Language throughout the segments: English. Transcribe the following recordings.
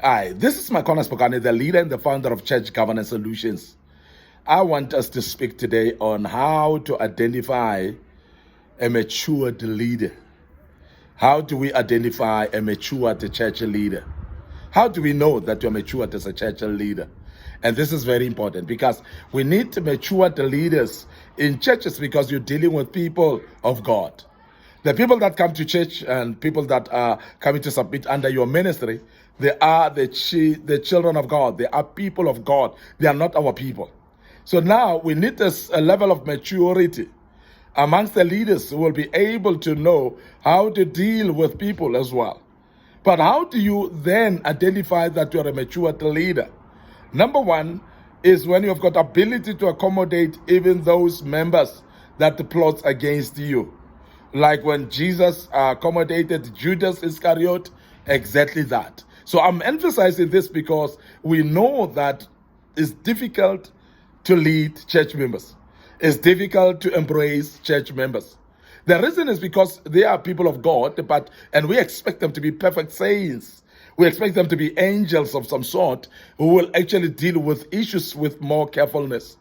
Hi, this is Micornus Phokane, the leader and the founder of Church Governance Solutions. I want us to speak today on how to identify a matured leader. How do we identify a matured church leader? How do we know that you're matured as a church leader? And this is very important because we need to mature the leaders in churches because you're dealing with people of God. The people that come to church and people that are coming to submit under your ministry, they are the children of God. They are people of God. They are not our people. So now we need a level of maturity amongst the leaders who will be able to know how to deal with people as well. But how do you then identify that you're a mature leader? Number one is when you've got ability to accommodate even those members that plot against you. Like when Jesus accommodated Judas Iscariot, exactly that. So I'm emphasizing this because we know that it's difficult to lead church members. It's difficult to embrace church members. The reason is because they are people of God, and we expect them to be perfect saints. We expect them to be angels of some sort who will actually deal with issues with more carefulness.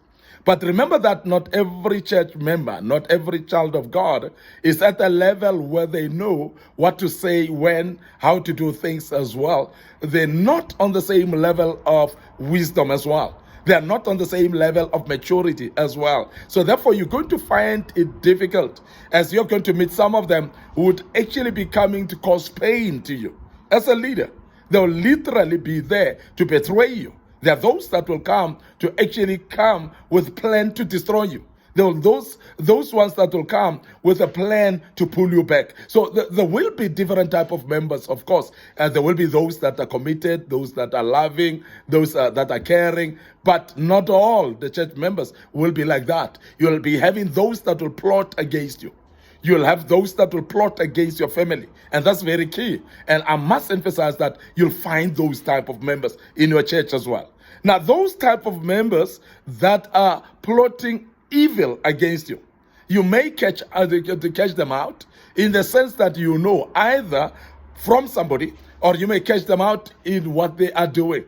But remember that not every church member, not every child of God is at a level where they know what to say, when, how to do things as well. They're not on the same level of wisdom as well. They are not on the same level of maturity as well. So therefore, you're going to find it difficult as you're going to meet some of them who would actually be coming to cause pain to you as a leader. They'll literally be there to betray you. There are those that will come to actually come with plan to destroy you. There are those ones that will come with a plan to pull you back. So there will be different type of members, of course. There will be those that are committed, those that are loving, those that are caring. But not all the church members will be like that. You'll be having those that will plot against you. You'll have those that will plot against your family. And that's very key. And I must emphasize that you'll find those type of members in your church as well. Now, those type of members that are plotting evil against you, you may catch them out in the sense that you know either from somebody or you may catch them out in what they are doing.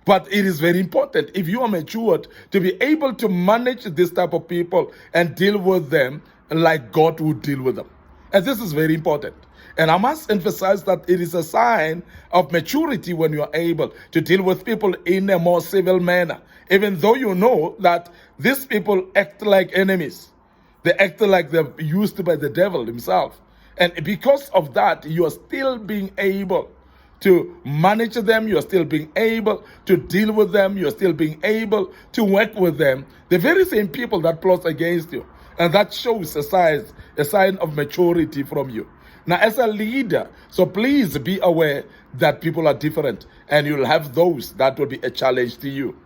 But it is very important, if you are matured, to be able to manage this type of people and deal with them like God would deal with them. And this is very important. And I must emphasize that it is a sign of maturity when you are able to deal with people in a more civil manner, even though you know that these people act like enemies. They act like they're used by the devil himself. And because of that, you are still being able to manage them, you're still being able to deal with them, you're still being able to work with them, the very same people that plot against you. And that shows a sign of maturity from you. Now, as a leader, so please be aware that people are different, and you'll have those that will be a challenge to you.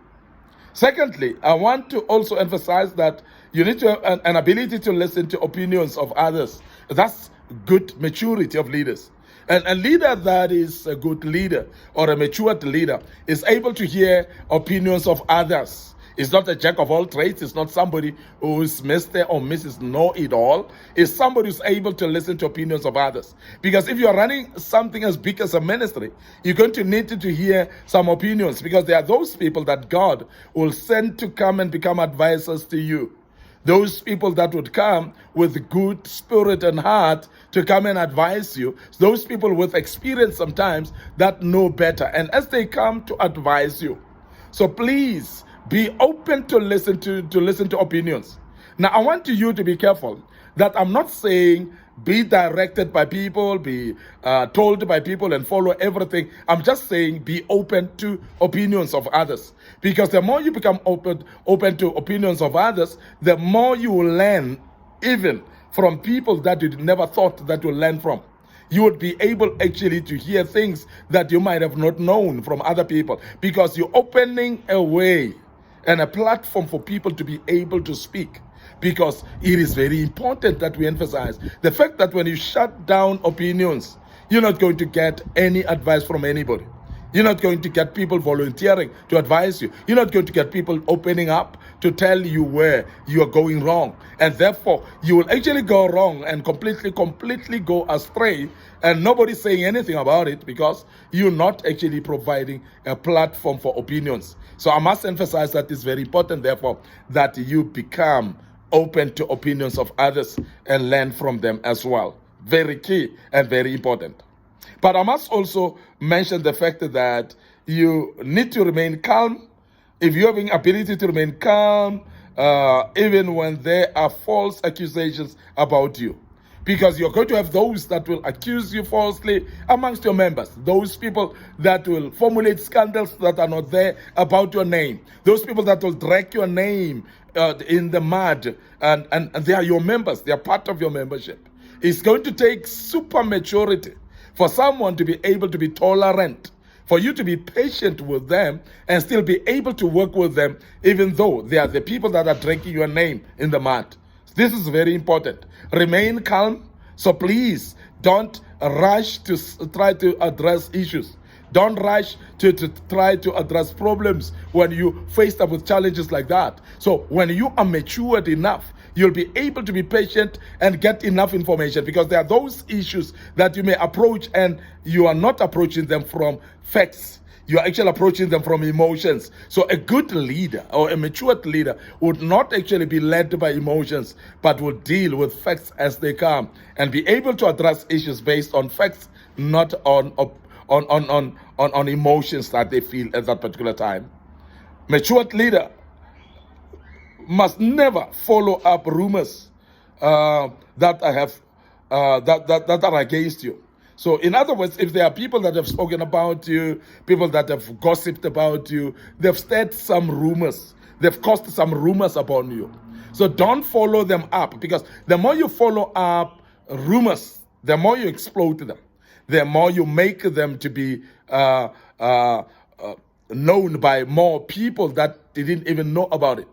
Secondly, I want to also emphasize that you need to have an ability to listen to opinions of others. That's good maturity of leaders. And a leader that is a good leader or a matured leader is able to hear opinions of others. It's not a jack of all trades. It's not somebody who is Mr. or Mrs. Know-it-all. It's somebody who's able to listen to opinions of others. Because if you're running something as big as a ministry, you're going to need to hear some opinions, because there are those people that God will send to come and become advisors to you. Those people that would come with good spirit and heart to come and advise you. Those people with experience sometimes that know better. And as they come to advise you, so please be open to listen to opinions. Now, I want you to be careful that I'm not saying be directed by people, be told by people and follow everything. I'm just saying be open to opinions of others. Because the more you become open to opinions of others, the more you will learn even from people that you never thought that you'll learn from. You would be able actually to hear things that you might have not known from other people, because you're opening a way and a platform for people to be able to speak. Because it is very important that we emphasize the fact that when you shut down opinions, you're not going to get any advice from anybody. You're not going to get people volunteering to advise you. You're not going to get people opening up to tell you where you are going wrong. And therefore, you will actually go wrong and completely go astray. And nobody's saying anything about it because you're not actually providing a platform for opinions. So I must emphasize that it's very important, therefore, that you become open to opinions of others and learn from them as well. Very key and very important. But I must also mention the fact that you need to remain calm. If you're having ability to remain calm, even when there are false accusations about you. Because you're going to have those that will accuse you falsely amongst your members. Those people that will formulate scandals that are not there about your name. Those people that will drag your name in the mud. And they are your members. They are part of your membership. It's going to take super maturity for someone to be able to be tolerant, for you to be patient with them and still be able to work with them, even though they are the people that are dragging your name in the mud. This is very important. Remain calm. So please don't rush to try to address issues. Don't rush to try to address problems when you faced up with challenges like that. So when you are matured enough, you'll be able to be patient and get enough information, because there are those issues that you may approach and you are not approaching them from facts. You're actually approaching them from emotions. So a good leader or a matured leader would not actually be led by emotions, but would deal with facts as they come and be able to address issues based on facts, not on emotions that they feel at that particular time. Matured leader must never follow up rumors that are against you. So in other words, if there are people that have spoken about you, people that have gossiped about you, they've stirred some rumors, they've caused some rumors upon you. So don't follow them up, because the more you follow up rumors, the more you explode them, the more you make them to be known by more people that didn't even know about it.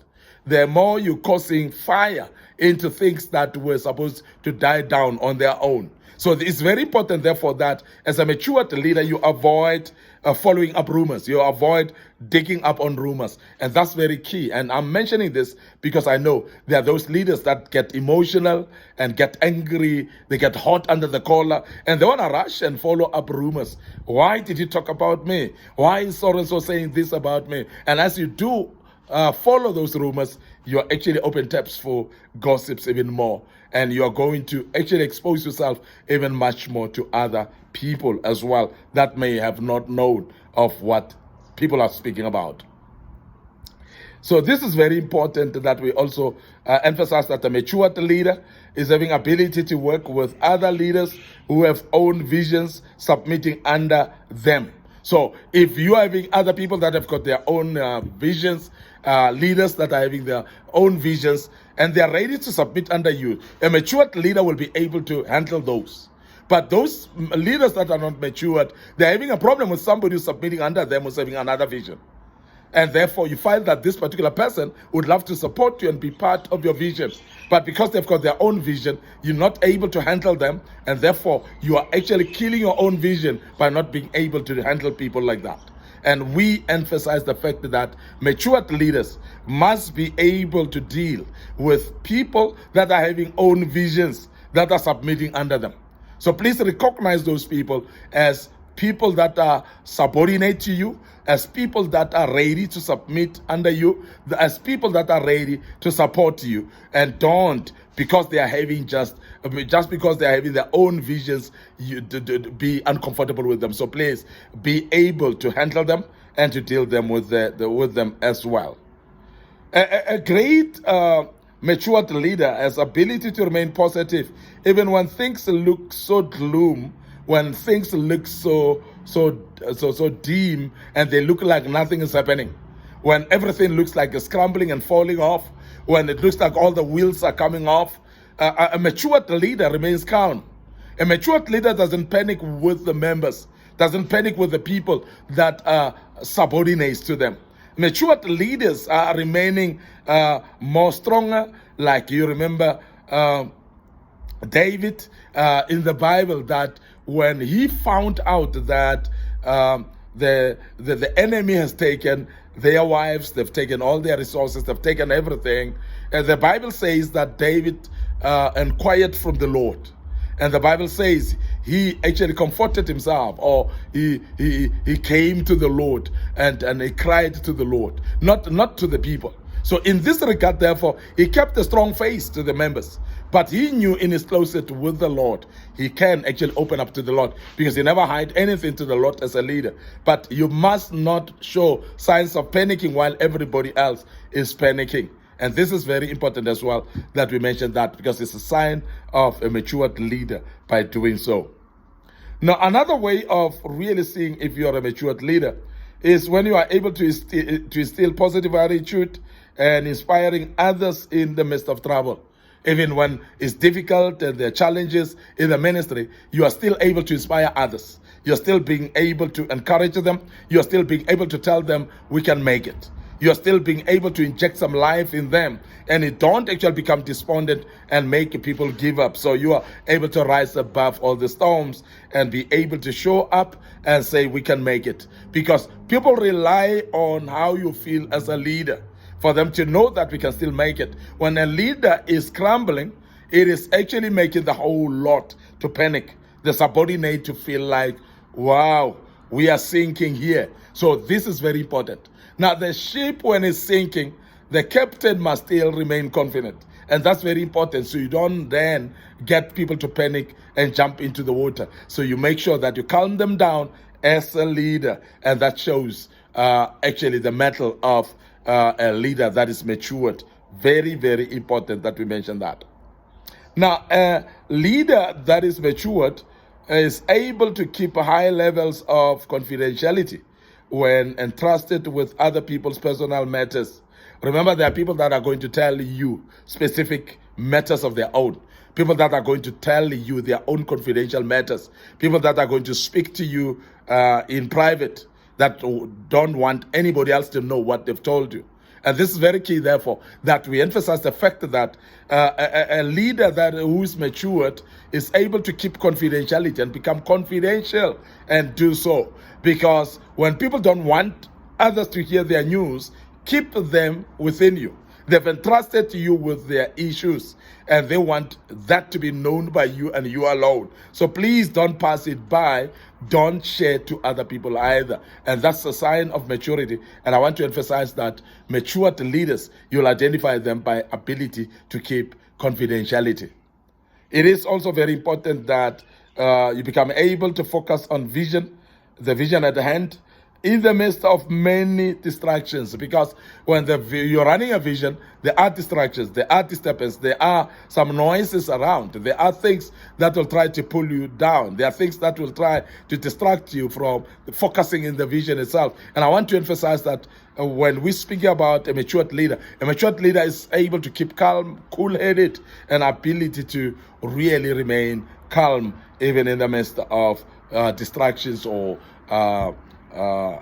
The more you're causing fire into things that were supposed to die down on their own. So it's very important, therefore, that as a matured leader, you avoid following up rumors. You avoid digging up on rumors. And that's very key. And I'm mentioning this because I know there are those leaders that get emotional and get angry. They get hot under the collar and they want to rush and follow up rumors. Why did you talk about me? Why is so-and-so saying this about me? And as you do follow those rumors, you're actually open taps for gossips even more. And you're going to actually expose yourself even much more to other people as well that may have not known of what people are speaking about. So this is very important that we also emphasize that a matured leader is having ability to work with other leaders who have own visions, submitting under them. So if you are having other people that have got their own visions, leaders that are having their own visions, and they are ready to submit under you, a matured leader will be able to handle those. But those leaders that are not matured, they're having a problem with somebody who's submitting under them who's having another vision. And therefore, you find that this particular person would love to support you and be part of your vision. But because they've got their own vision, you're not able to handle them. And therefore, you are actually killing your own vision by not being able to handle people like that. And we emphasize the fact that matured leaders must be able to deal with people that are having own visions that are submitting under them. So please recognize those people as people that are subordinate to you, as people that are ready to submit under you, as people that are ready to support you, and don't, because they are having just because they are having their own visions, you be uncomfortable with them. So please be able to handle them and to deal them with them as well. A great matured leader has ability to remain positive even when things look so gloom, when things look so dim and they look like nothing is happening, when everything looks like it's crumbling and falling off, when it looks like all the wheels are coming off. A matured leader remains calm. A matured leader doesn't panic with the members, doesn't panic with the people that are subordinates to them. Matured leaders are remaining more stronger. Like you remember David in the Bible, that when he found out that the enemy has taken their wives, they've taken all their resources, they've taken everything. And the Bible says that David inquired from the Lord. And the Bible says he actually comforted himself, or he came to the Lord and he cried to the Lord, not to the people. So in this regard, therefore, he kept a strong face to the members. But he knew in his closet with the Lord, he can actually open up to the Lord, because he never hide anything to the Lord as a leader. But you must not show signs of panicking while everybody else is panicking. And this is very important as well, that we mention that, because it's a sign of a matured leader by doing so. Now, another way of really seeing if you're a matured leader is when you are able to instill positive attitude and inspiring others in the midst of trouble. Even when it's difficult and there are challenges in the ministry, you are still able to inspire others. You're still being able to encourage them. You're still being able to tell them we can make it. You're still being able to inject some life in them, and it don't actually become despondent and make people give up. So you are able to rise above all the storms and be able to show up and say we can make it. Because people rely on how you feel as a leader for them to know that we can still make it. When a leader is crumbling, it is actually making the whole lot to panic. The subordinate to feel like, wow, we are sinking here. So this is very important. Now, the ship, when it's sinking, the captain must still remain confident. And that's very important. So you don't then get people to panic and jump into the water. So you make sure that you calm them down as a leader. And that shows actually the mettle of a leader that is matured. Very, very important that we mention that. Now, a leader that is matured is able to keep high levels of confidentiality when entrusted with other people's personal matters. Remember, there are people that are going to tell you specific matters of their own. People that are going to tell you their own confidential matters. People that are going to speak to you in private, that don't want anybody else to know what they've told you. And this is very key, therefore, that we emphasize the fact that a leader who is matured is able to keep confidentiality and become confidential and do so. Because when people don't want others to hear their news, keep them within you. They've entrusted you with their issues, and they want that to be known by you and you alone. So please don't pass it by. Don't share to other people either. And that's a sign of maturity. And I want to emphasize that matured leaders, you'll identify them by ability to keep confidentiality. It is also very important that you become able to focus on vision, the vision at hand, in the midst of many distractions. Because when you're running a vision, there are distractions, there are disturbances, there are some noises around, there are things that will try to pull you down, there are things that will try to distract you from focusing in the vision itself. And I want to emphasize that when we speak about a matured leader is able to keep calm, cool-headed, and ability to really remain calm even in the midst of distractions or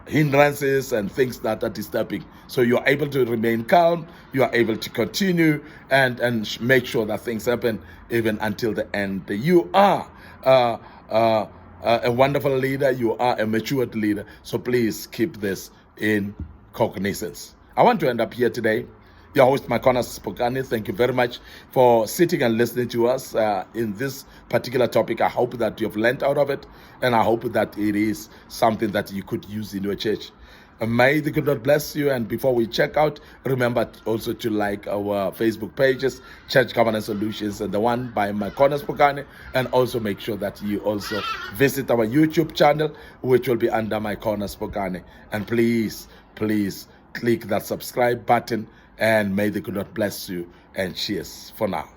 hindrances and things that are disturbing. So you are able to remain calm, you are able to continue and make sure that things happen even until the end. You are a wonderful leader, you are a matured leader, so please keep this in cognizance. I want to end up here today. Your host, Micornus Phokane, thank you very much for sitting and listening to us in this particular topic. I hope that you have learned out of it, and I hope that it is something that you could use in your church. May the good Lord bless you. And before we check out, remember also to like our Facebook pages, Church Governance Solutions, and the one by Micornus Phokane, and also make sure that you also visit our YouTube channel, which will be under Micornus Phokane. And please click that subscribe button. And may the good Lord bless you, and cheers for now.